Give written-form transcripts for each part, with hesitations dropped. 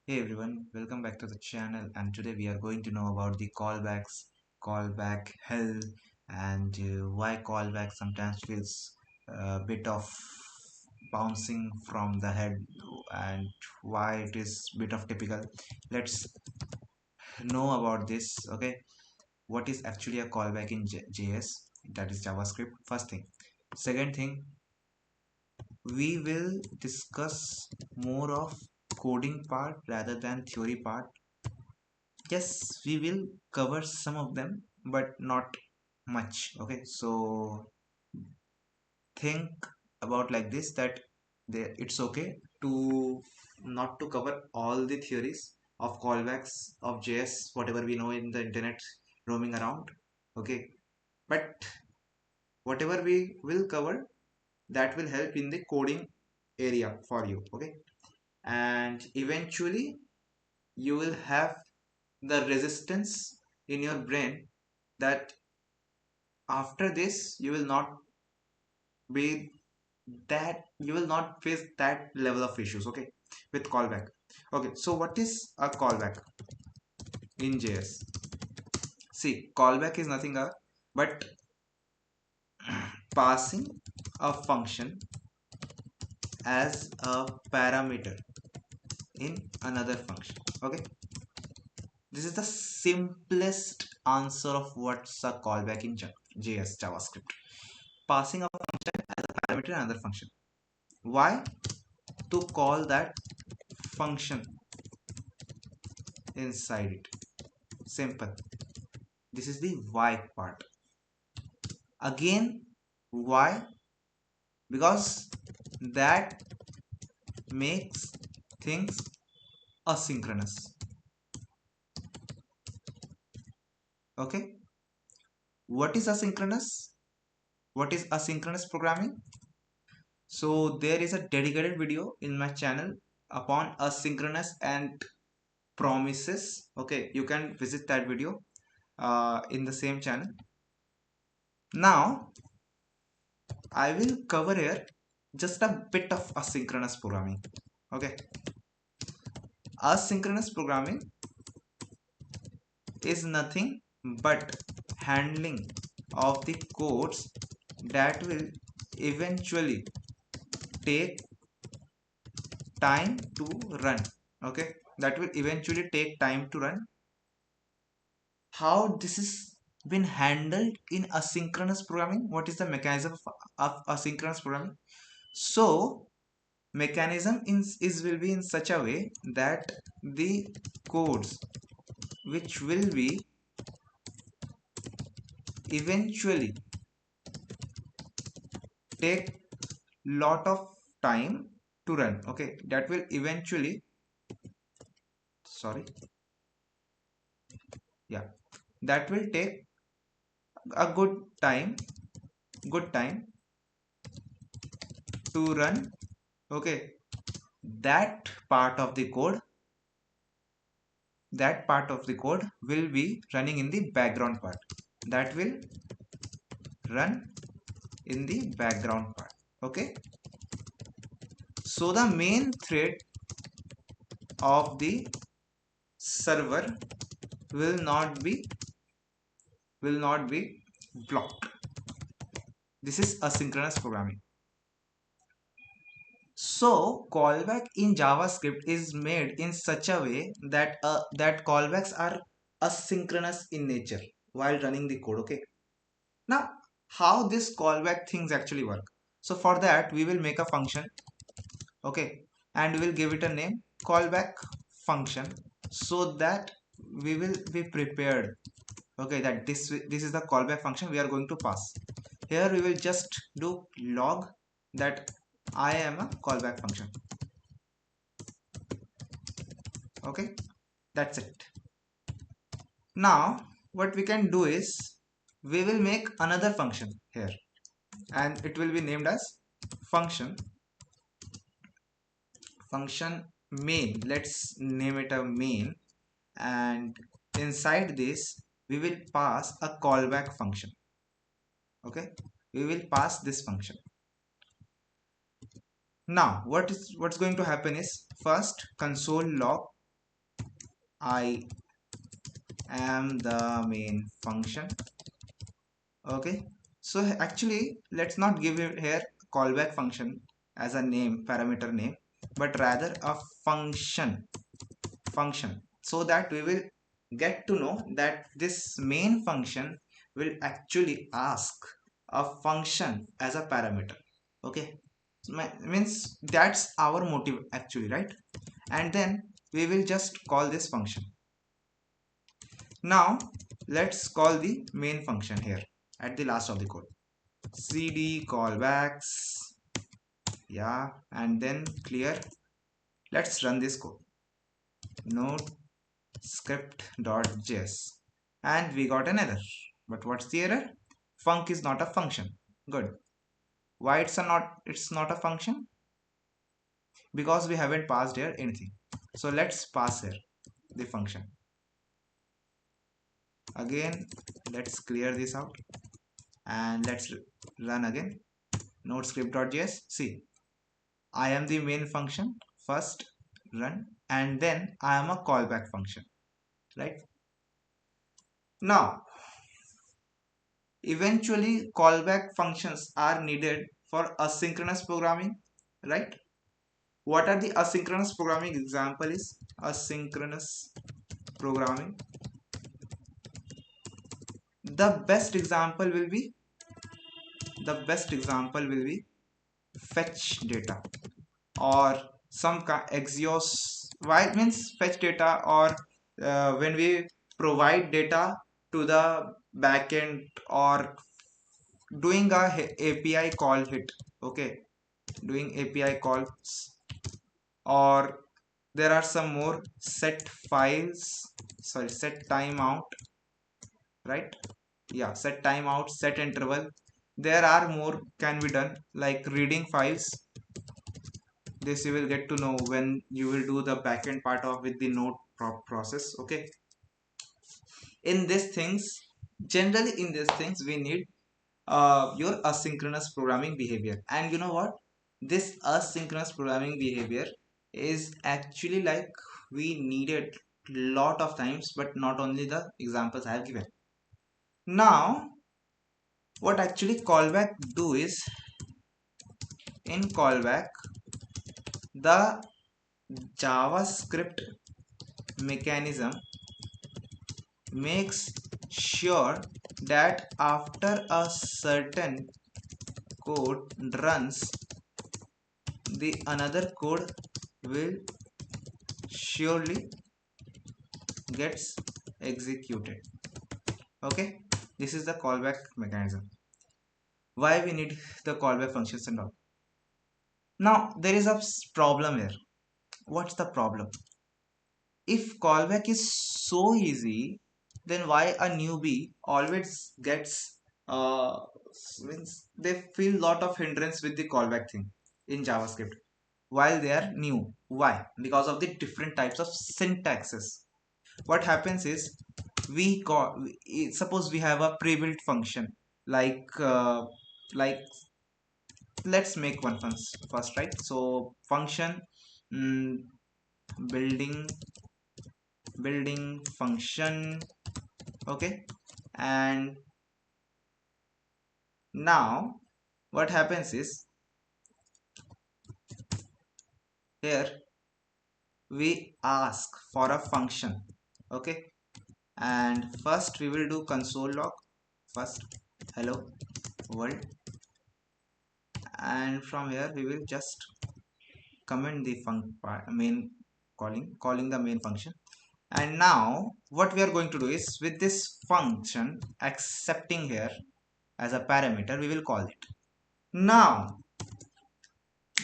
Hey everyone, welcome back to the channel, and today we are going to know about the callbacks, callback hell, and why callback sometimes feels a bit of bouncing from the head, and why it is bit of typical. Let's know about this. Okay, what is actually a callback in JS? That is JavaScript. First thing. Second thing, we will discuss more of coding part rather than theory part. Yes, we will cover some of them but not much. Okay, so think about like this, that it's okay to not to cover all the theories of callbacks of JS, whatever we know in the internet roaming around. Okay, but whatever we will cover, that will help in the coding area for you. Okay, and eventually you will have the resistance in your brain that after this you will not face that level of issues. Okay, with callback. Okay, so what is a callback in JS? See, callback is nothing but passing a function as a parameter in another function. Okay, this is the simplest answer of what's a callback in JS JavaScript. Passing a function as a parameter in another function. Why? To call that function inside it. Simple. This is the why part. Again, why? Because that makes things asynchronous. Okay, what is asynchronous? What is asynchronous programming? So there is a dedicated video in my channel upon asynchronous and promises. Okay, you can visit that video in the same channel. Now I will cover here just a bit of asynchronous programming. Okay, asynchronous programming is nothing but handling of the codes that will eventually take time to run. Okay, that will eventually take time to run. How this is been handled in asynchronous programming? What is the mechanism of asynchronous programming? So mechanism is will be in such a way that the codes which will be eventually take lot of time to run. Okay, that will eventually, sorry, yeah, that will take a good time to run. Okay, that part of the code that part of the code will be running in the background part. That will run in the background part. Okay, so the main thread of the server will not be will not be blocked. This is asynchronous programming. So callback in JavaScript is made in such a way that that callbacks are asynchronous in nature while running the code. Okay, now how this callback things actually work? So for that we will make a function. Okay, and we will give it a name, callback function, so that we will be prepared. Okay, that this is the callback function we are going to pass. Here we will just do log that I am a callback function. Okay, that's it. Now what we can do is we will make another function here, and it will be named as function main. Let's name it a main, and inside this we will pass a callback function. Okay, we will pass this function. Now what's going to happen is, first console log I am the main function. Okay, so actually let's not give it here callback function as a name, parameter name, but rather a function, so that we will get to know that this main function will actually ask a function as a parameter. Okay, means that's our motive actually, right? And then we will just call this function. Now let's call the main function here at the last of the code. Cd callbacks, yeah, and then clear. Let's run this code. Node script.js, and we got an error. But what's the error? Func is not a function. Good. Why it's not a function? Because we haven't passed here anything. So let's pass here the function. Again, let's clear this out and let's run again. Node script.js. See, I am the main function. First run, and then I am a callback function, right? Now eventually callback functions are needed for asynchronous programming, right? What are the asynchronous programming example is? Asynchronous programming, the best example will be fetch data or some Axios. Why it means fetch data, or when we provide data to the backend, or doing a API call hit. Okay, doing API calls, or there are some more set files, sorry, set timeout, right? Yeah, set timeout, set interval. There are more can be done, like reading files. This you will get to know when you will do the backend part of with the node process. Okay, in these things, generally in these things we need your asynchronous programming behavior. And you know what, this asynchronous programming behavior is actually like we needed lot of times, but not only the examples I have given. Now what actually callback do is, in callback the JavaScript mechanism makes sure that after a certain code runs, the another code will surely gets executed. Okay, this is the callback mechanism, why we need the callback functions and all. Now there is a problem here. What's the problem? If callback is so easy, then why a newbie always gets means they feel lot of hindrance with the callback thing in JavaScript while they are new? Why? Because of the different types of syntaxes. What happens is, we call, suppose we have a pre-built function, like let's make one first, right? So function, mm, building function. Okay, and now what happens is, here we ask for a function. Okay, and first we will do console log first, hello world, and from here we will just comment the main calling the main function. And now what we are going to do is, with this function accepting here as a parameter, we will call it. Now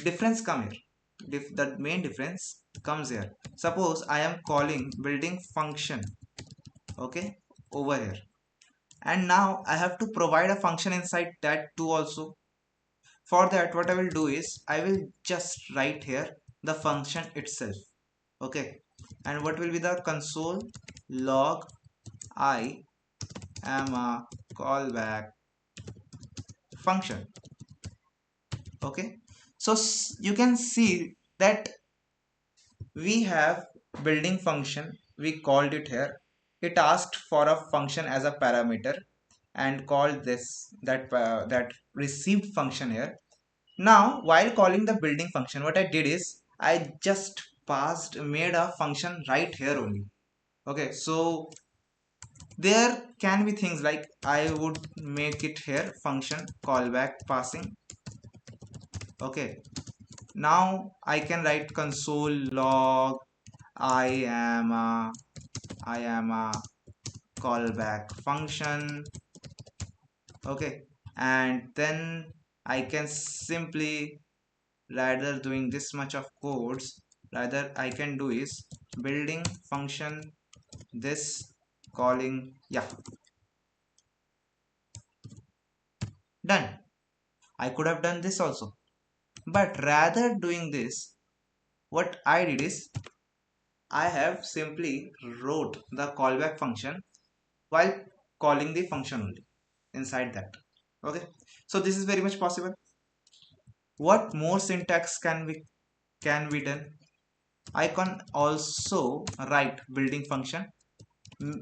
difference come here. The main difference comes here. Suppose I am calling building function, okay, over here, and now I have to provide a function inside that too also. For that, what I will do is, I will just write here the function itself. Okay, and what will be the console log I am a callback function. Okay, so you can see that we have building function we called it here. It asked for a function as a parameter and called this that received function here. Now while calling the building function, what I did is I just made a function right here only. Okay, so there can be things like I would make it here function callback passing. Okay, now I can write console log I am a I am a callback function. Okay, and then I can simply, rather doing this much of codes, rather I can do is building function this calling, yeah, done. I could have done this also, but rather doing this, what I did is I have simply wrote the callback function while calling the function only inside that. Okay, so this is very much possible. What more syntax can be done? I can also write building function, mm,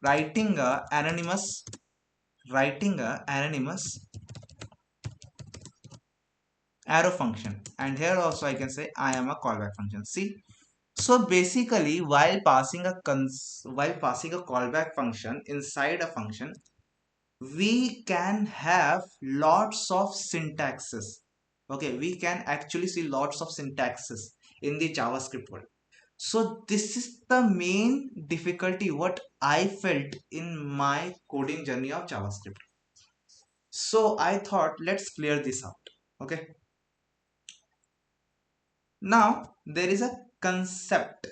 writing a anonymous arrow function, and here also I can say I am a callback function. See, so basically while passing a callback function inside a function, we can have lots of syntaxes. Okay, we can actually see lots of syntaxes in the JavaScript world. So this is the main difficulty what I felt in my coding journey of JavaScript. So I thought let's clear this out. Okay, now there is a concept.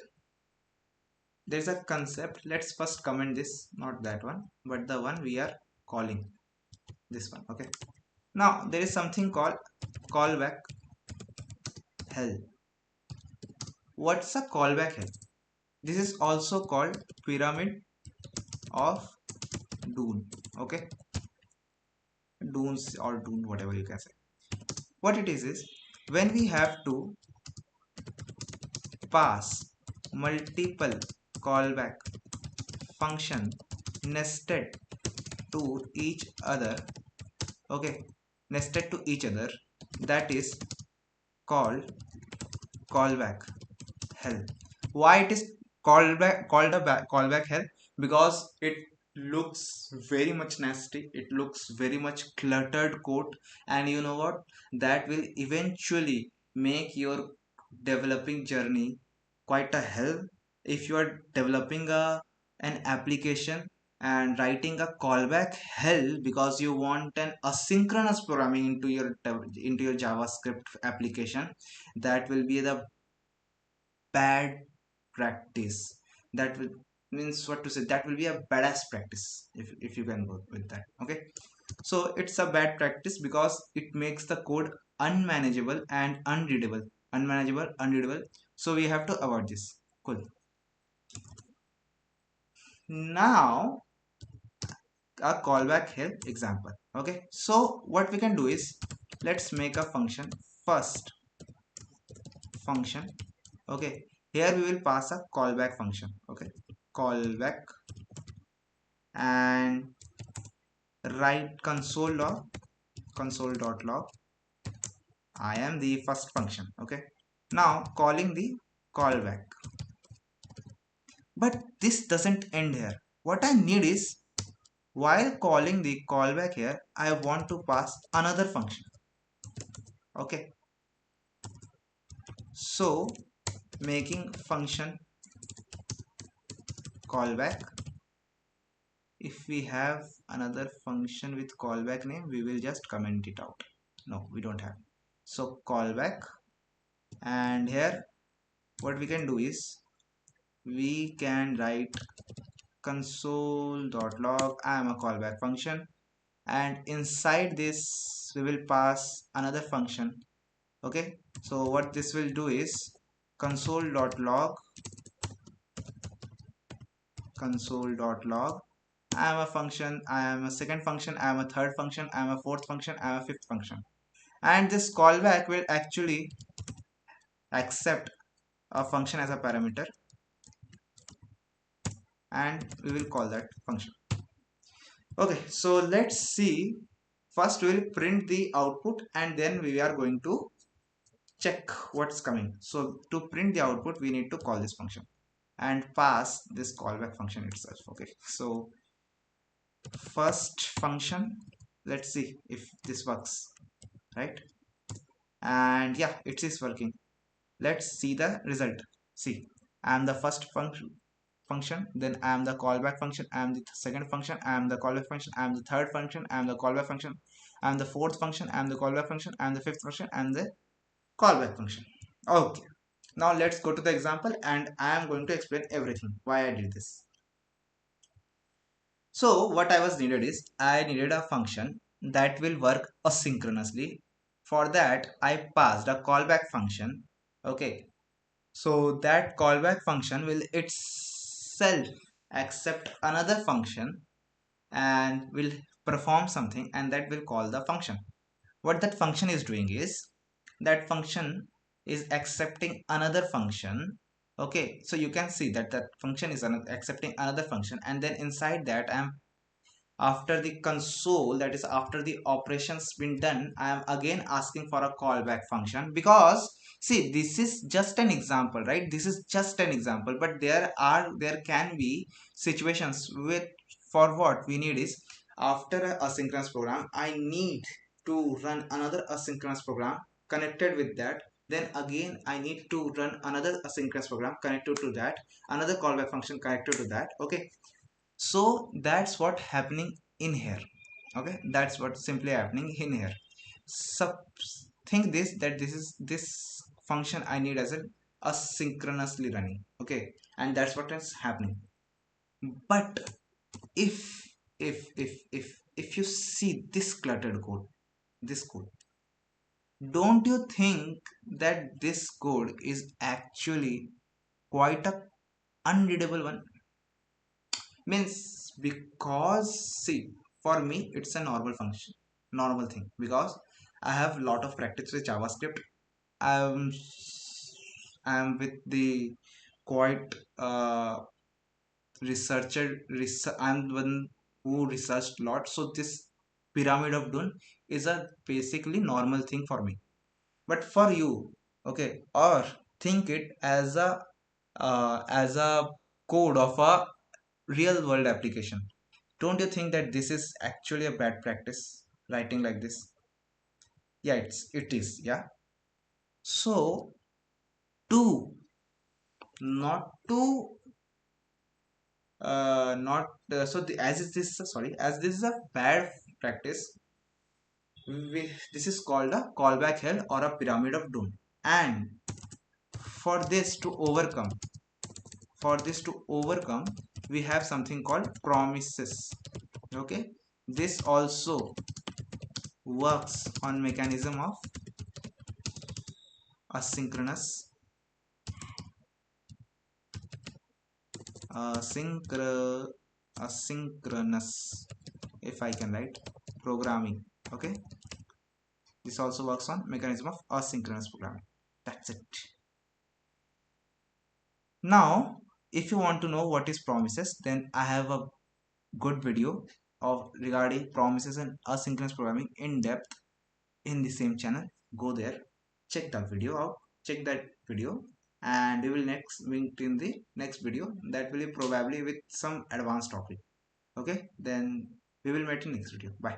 Let's first comment this, not that one but the one we are calling, this one. Okay, now there is something called callback hell. What's a callback hell? This is also called pyramid of Dune. Okay, Dunes or Dune, whatever you can say. What it is when we have to pass multiple callback function nested to each other. Okay, nested to each other, that is called callback hell. Why it is called a callback hell? Because it looks very much nasty, it looks very much cluttered code, and you know what, that will eventually make your developing journey quite a hell. If you are developing an application and writing a callback hell because you want an asynchronous programming into your JavaScript application, that will be the bad practice. That will means what to say, that will be a badass practice if you can go with that. Okay, so it's a bad practice because it makes the code unmanageable, so we have to avoid this. Cool. Now a callback here example. Okay, so what we can do is let's make a function first function. Okay, here we will pass a callback function. Okay, callback, and write console.log I am the first function. Okay, now calling the callback, but this doesn't end here. What I need is, while calling the callback here, I want to pass another function. Okay, so making function callback. If we have another function with callback name, we will just comment it out. No, we don't have. So callback, and here what we can do is we can write console.log I am a callback function, and inside this we will pass another function. Okay, so what this will do is console.log I am a function, I am a second function, I am a third function, I am a fourth function, I am a fifth function. And this callback will actually accept a function as a parameter. and we will call that function. Okay, so let's see. First we will print the output and then we are going to check what's coming. So to print the output we need to call this function and pass this callback function itself. Okay, so first function, let's see if this works, right? And yeah, it is working. Let's see the result. See, I am the first function, then I am the callback function, I am the second function, I am the callback function, I am the third function, I am the callback function, I am the fourth function, I am the callback function, I am the fifth function, I am the callback function. Okay, now let's go to the example and I am going to explain everything why I did this. So what I was needed is I needed a function that will work asynchronously. For that I passed a callback function. Okay, so that callback function will itself accept another function and will perform something, and that will call the function. What that function is doing is that function is accepting another function. Okay, so you can see that that function is accepting another function, and then inside that I am, after the console, that is after the operations been done, I am again asking for a callback function. Because see, this is just an example, right? This is just an example, but there can be situations with, for what we need is, after a asynchronous program I need to run another asynchronous program connected with that, then again I need to run another asynchronous program connected to that, another callback function connected to that. Okay, so that's what happening in here. Okay, that's what simply happening in here. So think this, that this is this function I need as a asynchronously running. Okay, and that's what is happening. But if you see this cluttered code, this code, don't you think that this code is actually quite a unreadable one? Means, because see, for me it's a normal function, normal thing, because I have a lot of practice with JavaScript. i'm I'm with the quite I'm the one who researched a lot, so this pyramid of Dune is a basically normal thing for me. But for you, okay, or think it as a code of a real world application. Don't you think that this is actually a bad practice, writing like this? Yeah, it is, yeah. So to not to not so the, as is this sorry, as this is a bad practice, this is called a callback hell or a pyramid of doom. And for this to overcome, we have something called promises. Okay, this also works on mechanism of asynchronous asynchro asynchronous, if I can write, programming. Okay, this also works on mechanism of asynchronous programming. That's it. Now if you want to know what is promises, then I have a good video of regarding promises and asynchronous programming in depth in the same channel. Go there, check the video out, check that video, and we will next meet in the next video, that will be probably with some advanced topic. Okay, then we will meet in next video. Bye.